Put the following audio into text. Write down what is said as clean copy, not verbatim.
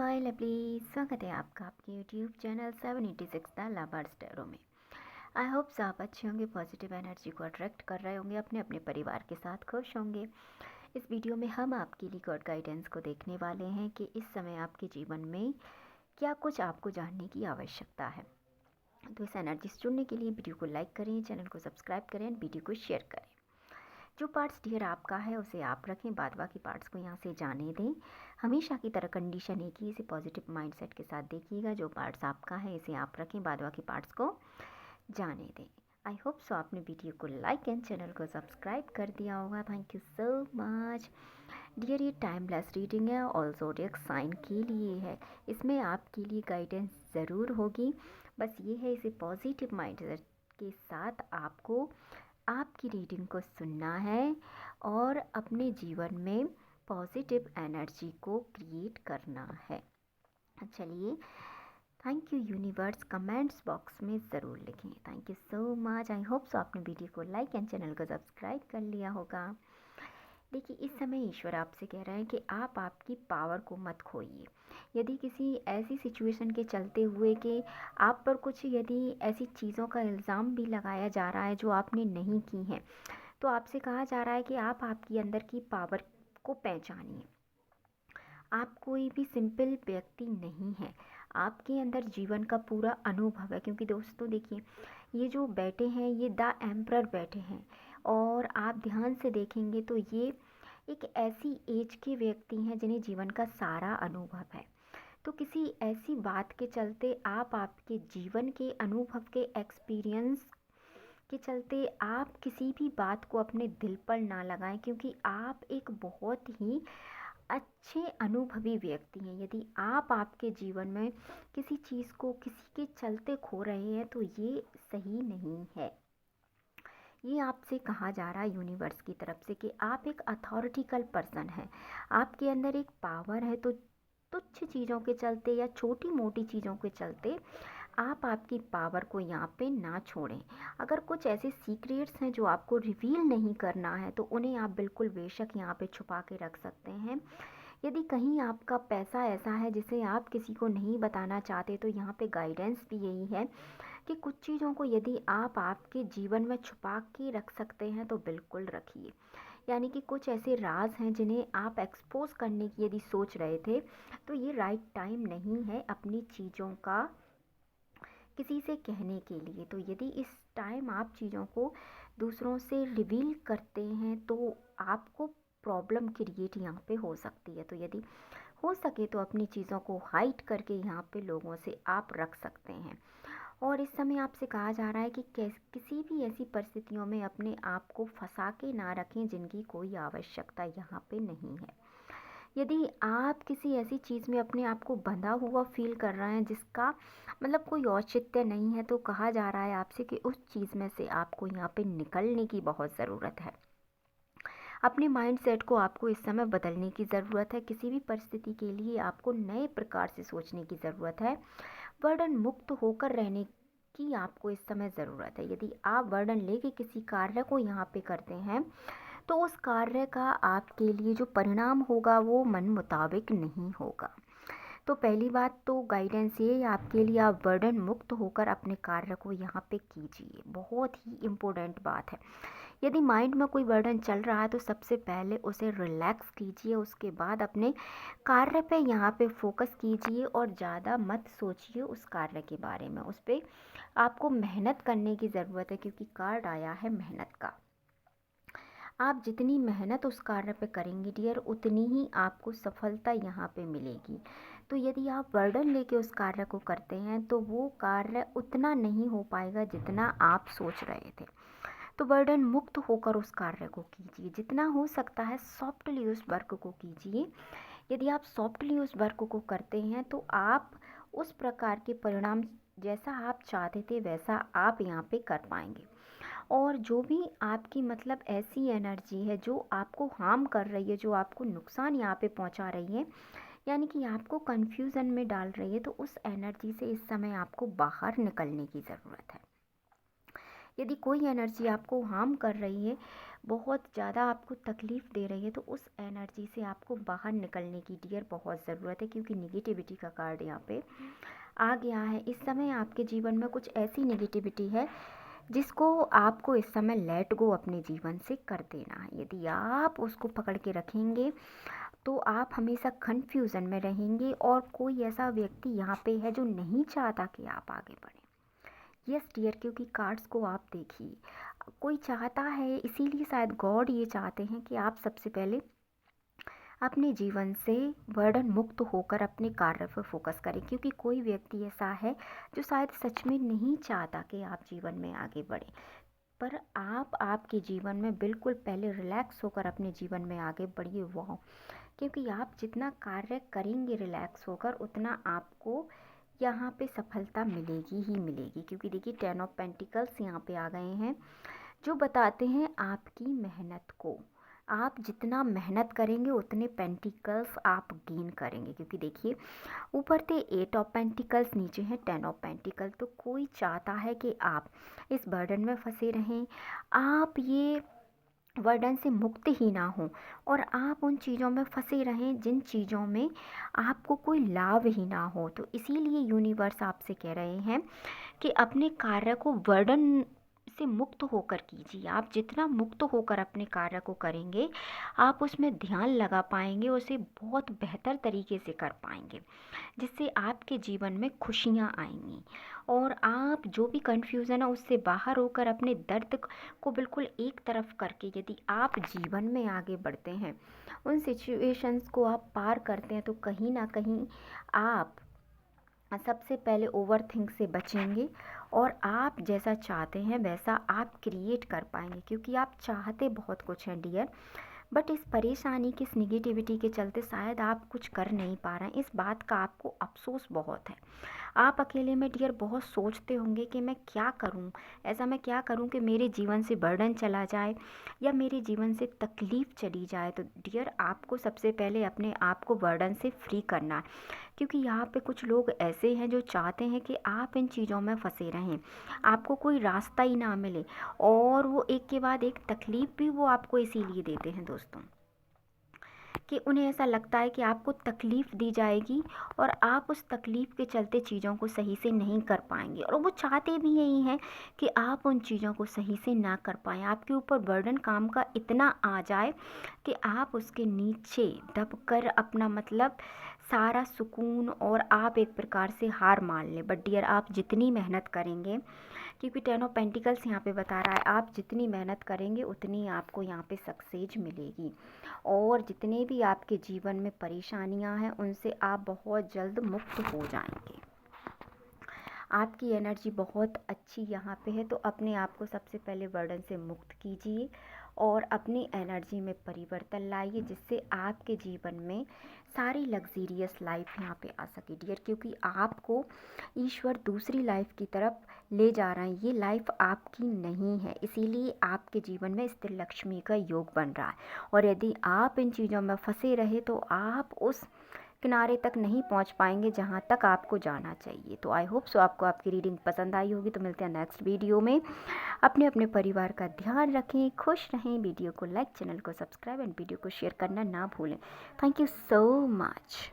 My lovely, स्वागत है आपका आपके YouTube channel 786 the lovers tarot में। आई होप आप अच्छे होंगे, पॉजिटिव एनर्जी को अट्रैक्ट कर रहे होंगे, अपने अपने परिवार के साथ खुश होंगे। इस वीडियो में हम आपके लिए गॉड गाइडेंस को देखने वाले हैं कि इस समय आपके जीवन में क्या कुछ आपको जानने की आवश्यकता है। तो इस एनर्जी से जुड़ने के लिए वीडियो को लाइक करें, चैनल को सब्सक्राइब करें, वीडियो को शेयर करें। जो पार्ट्स डियर आपका है उसे आप रखें, बाद बाकी पार्ट्स को यहाँ से जाने दें। हमेशा की तरह कंडीशन एक ही, इसे पॉजिटिव माइंडसेट के साथ देखिएगा। जो पार्ट्स आपका है इसे आप रखें, बाद बाकी पार्ट्स को जाने दें। आई होप सो आपने वीडियो को लाइक एंड चैनल को सब्सक्राइब कर दिया होगा। Thank you so much dear. ये टाइमलेस रीडिंग है, ऑल ज़ोडिएक साइन के लिए है। इसमें आपके लिए गाइडेंस ज़रूर होगी, बस ये है इसे पॉजिटिव माइंडसेट के साथ आपको आपकी रीडिंग को सुनना है और अपने जीवन में पॉजिटिव एनर्जी को क्रिएट करना है। चलिए, thank you universe comments box में ज़रूर लिखें। Thank you so much. I hope so आपने वीडियो को लाइक एंड चैनल को सब्सक्राइब कर लिया होगा। देखिए, इस समय ईश्वर आपसे कह रहे हैं कि आप आपकी पावर को मत खोइए। यदि किसी ऐसी सिचुएशन के चलते हुए कि आप पर कुछ यदि ऐसी चीज़ों का इल्ज़ाम भी लगाया जा रहा है जो आपने नहीं की हैं, तो आपसे कहा जा रहा है कि आप आपकी अंदर की पावर को पहचानिए। आप कोई भी सिंपल व्यक्ति नहीं है, आपके अंदर जीवन का पूरा अनुभव है। क्योंकि दोस्तों देखिए, ये जो बैठे हैं ये द एम्परर बैठे हैं, और आप ध्यान से देखेंगे तो ये एक ऐसी एज के व्यक्ति हैं जिन्हें जीवन का सारा अनुभव है। तो किसी ऐसी बात के चलते आप आपके जीवन के अनुभव के एक्सपीरियंस के चलते आप किसी भी बात को अपने दिल पर ना लगाएं, क्योंकि आप एक बहुत ही अच्छे अनुभवी व्यक्ति हैं। यदि आप आपके जीवन में किसी चीज़ को किसी के चलते खो रहे हैं तो ये सही नहीं है। ये आपसे कहा जा रहा है यूनिवर्स की तरफ से कि आप एक अथॉरिटिकल पर्सन हैं, आपके अंदर एक पावर है। तो तुच्छ चीज़ों के चलते या छोटी मोटी चीज़ों के चलते आप आपकी पावर को यहाँ पे ना छोड़ें। अगर कुछ ऐसे सीक्रेट्स हैं जो आपको रिवील नहीं करना है तो उन्हें आप बिल्कुल बेशक यहाँ पे छुपा के रख सकते हैं। यदि कहीं आपका पैसा ऐसा है जिसे आप किसी को नहीं बताना चाहते, तो यहाँ पे गाइडेंस भी यही है कि कुछ चीज़ों को यदि आप आपके जीवन में छुपा के रख सकते हैं तो बिल्कुल रखिए। यानी कि कुछ ऐसे राज हैं जिन्हें आप एक्सपोज करने की यदि सोच रहे थे, तो ये राइट टाइम नहीं है अपनी चीज़ों का किसी से कहने के लिए। तो यदि इस टाइम आप चीज़ों को दूसरों से रिवील करते हैं तो आपको प्रॉब्लम क्रिएट यहाँ पे हो सकती है। तो यदि हो सके तो अपनी चीज़ों को हाइड करके यहाँ पे लोगों से आप रख सकते हैं। और इस समय आपसे कहा जा रहा है कि किसी भी ऐसी परिस्थितियों में अपने आप को फंसा के ना रखें जिनकी कोई आवश्यकता यहाँ पे नहीं है। यदि आप किसी ऐसी चीज़ में अपने आप को बंधा हुआ फील कर रहे हैं जिसका मतलब कोई औचित्य नहीं है, तो कहा जा रहा है आपसे कि उस चीज़ में से आपको यहाँ पे निकलने की बहुत ज़रूरत है। अपने माइंडसेट को आपको इस समय बदलने की ज़रूरत है। किसी भी परिस्थिति के लिए आपको नए प्रकार से सोचने की ज़रूरत है। बर्डन मुक्त होकर रहने की आपको इस समय ज़रूरत है। यदि आप बर्डन लेके किसी कार्य को यहाँ पे करते हैं तो उस कार्य का आपके लिए जो परिणाम होगा वो मन मुताबिक नहीं होगा। तो पहली बात तो गाइडेंस ये आपके लिए, आप बर्डन मुक्त होकर अपने कार्य को यहाँ पे कीजिए। बहुत ही इम्पोर्टेंट बात है। यदि माइंड में कोई बर्डन चल रहा है तो सबसे पहले उसे रिलैक्स कीजिए, उसके बाद अपने कार्य पे यहाँ पे फोकस कीजिए और ज़्यादा मत सोचिए उस कार्य के बारे में। उस पर आपको मेहनत करने की ज़रूरत है, क्योंकि कार्ड आया है मेहनत का। आप जितनी मेहनत उस कार्य पे करेंगे डियर, उतनी ही आपको सफलता यहाँ पे मिलेगी। तो यदि आप बर्डन लेके उस कार्य को करते हैं तो वो कार्य उतना नहीं हो पाएगा जितना आप सोच रहे थे। तो बर्डन मुक्त होकर उस कार्य को कीजिए। जितना हो सकता है सॉफ्टली उस वर्क को कीजिए। यदि आप सॉफ्टली उस वर्क को करते हैं तो आप उस प्रकार के परिणाम जैसा आप चाहते थे वैसा आप यहाँ पे कर पाएंगे। और जो भी आपकी मतलब ऐसी एनर्जी है जो आपको हार्म कर रही है, जो आपको नुकसान यहाँ पे पहुँचा रही है, यानी कि आपको कन्फ्यूज़न में डाल रही है, तो उस एनर्जी से इस समय आपको बाहर निकलने की ज़रूरत है। यदि कोई एनर्जी आपको हार्म कर रही है, बहुत ज़्यादा आपको तकलीफ़ दे रही है, तो उस एनर्जी से आपको बाहर निकलने की डियर बहुत ज़रूरत है, क्योंकि निगेटिविटी का कार्ड यहाँ पे आ गया है। इस समय आपके जीवन में कुछ ऐसी निगेटिविटी है जिसको आपको इस समय लेट गो अपने जीवन से कर देना है। यदि आप उसको पकड़ के रखेंगे तो आप हमेशा कन्फ्यूज़न में रहेंगे, और कोई ऐसा व्यक्ति यहाँ पे है जो नहीं चाहता कि आप आगे बढ़ें। यस डियर, क्योंकि कार्ड्स को आप देखिए, कोई चाहता है, इसीलिए शायद गॉड ये चाहते हैं कि आप सबसे पहले अपने जीवन से बर्डन मुक्त होकर अपने कार्य पर फोकस करें, क्योंकि कोई व्यक्ति ऐसा है जो शायद सच में नहीं चाहता कि आप जीवन में आगे बढ़ें, पर आप आपके जीवन में बिल्कुल पहले रिलैक्स होकर अपने जीवन में आगे बढ़िए। वाह, क्योंकि आप जितना कार्य करेंगे रिलैक्स होकर, उतना आपको यहाँ पे सफलता मिलेगी ही मिलेगी। क्योंकि देखिए 10 ऑफ पेंटिकल्स यहाँ पे आ गए हैं, जो बताते हैं आपकी मेहनत को। आप जितना मेहनत करेंगे उतने पेंटिकल्स आप गेन करेंगे। क्योंकि देखिए ऊपर थे 8 ऑफ पेंटिकल्स, नीचे है 10 ऑफ पेंटिकल। तो कोई चाहता है कि आप इस बर्डन में फंसे रहें, आप ये बर्डन से मुक्त ही ना हो, और आप उन चीज़ों में फंसे रहें जिन चीज़ों में आपको कोई लाभ ही ना हो। तो इसीलिए यूनिवर्स आपसे कह रहे हैं कि अपने कार्य को बर्डन से मुक्त होकर कीजिए। आप जितना मुक्त होकर अपने कार्य को करेंगे, आप उसमें ध्यान लगा पाएंगे, उसे बहुत बेहतर तरीके से कर पाएंगे, जिससे आपके जीवन में खुशियाँ आएंगी, और आप जो भी कन्फ्यूज़न है उससे बाहर होकर अपने दर्द को बिल्कुल एक तरफ करके यदि आप जीवन में आगे बढ़ते हैं, उन सिचुएशंस को आप पार करते हैं, तो कहीं ना कहीं आप सबसे पहले ओवर थिंक से बचेंगे, और आप जैसा चाहते हैं वैसा आप क्रिएट कर पाएंगे। क्योंकि आप चाहते बहुत कुछ हैं डियर, बट इस परेशानी की, इस निगेटिविटी के चलते शायद आप कुछ कर नहीं पा रहे हैं। इस बात का आपको अफसोस बहुत है। आप अकेले में डियर बहुत सोचते होंगे कि मैं क्या करूं, ऐसा मैं क्या करूं कि मेरे जीवन से बर्डन चला जाए या मेरे जीवन से तकलीफ़ चली जाए। तो डियर आपको सबसे पहले अपने आप को बर्डन से फ्री करना है, क्योंकि यहाँ पे कुछ लोग ऐसे हैं जो चाहते हैं कि आप इन चीज़ों में फंसे रहें, आपको कोई रास्ता ही ना मिले, और वो एक के बाद एक तकलीफ़ भी वो आपको इसीलिए देते हैं दोस्तों, कि उन्हें ऐसा लगता है कि आपको तकलीफ़ दी जाएगी और आप उस तकलीफ़ के चलते चीज़ों को सही से नहीं कर पाएंगे, और वो चाहते भी यही हैं कि आप उन चीज़ों को सही से ना कर पाएँ, आपके ऊपर बर्डन काम का इतना आ जाए कि आप उसके नीचे दबकर अपना मतलब सारा सुकून, और आप एक प्रकार से हार मान लें। बट डियर आप जितनी मेहनत करेंगे, क्योंकि 10 ऑफ पेंटिकल्स यहाँ पे बता रहा है, आप जितनी मेहनत करेंगे उतनी आपको यहाँ पे सक्सेस मिलेगी, और जितने भी आपके जीवन में परेशानियाँ हैं उनसे आप बहुत जल्द मुक्त हो जाएंगे। आपकी एनर्जी बहुत अच्छी यहाँ पे है, तो अपने आप को सबसे पहले बर्डन से मुक्त कीजिए और अपनी एनर्जी में परिवर्तन लाइए, जिससे आपके जीवन में सारी लग्जीरियस लाइफ यहाँ पे आ सके डियर। क्योंकि आपको ईश्वर दूसरी लाइफ की तरफ ले जा रहा है, ये लाइफ आपकी नहीं है, इसीलिए आपके जीवन में स्थिर लक्ष्मी का योग बन रहा है। और यदि आप इन चीज़ों में फंसे रहे तो आप उस किनारे तक नहीं पहुंच पाएंगे जहां तक आपको जाना चाहिए। तो आई होप सो आपको आपकी रीडिंग पसंद आई होगी। तो मिलते हैं नेक्स्ट वीडियो में। अपने अपने परिवार का ध्यान रखें, खुश रहें। वीडियो को लाइक, चैनल को सब्सक्राइब एंड वीडियो को शेयर करना ना भूलें। Thank you so much.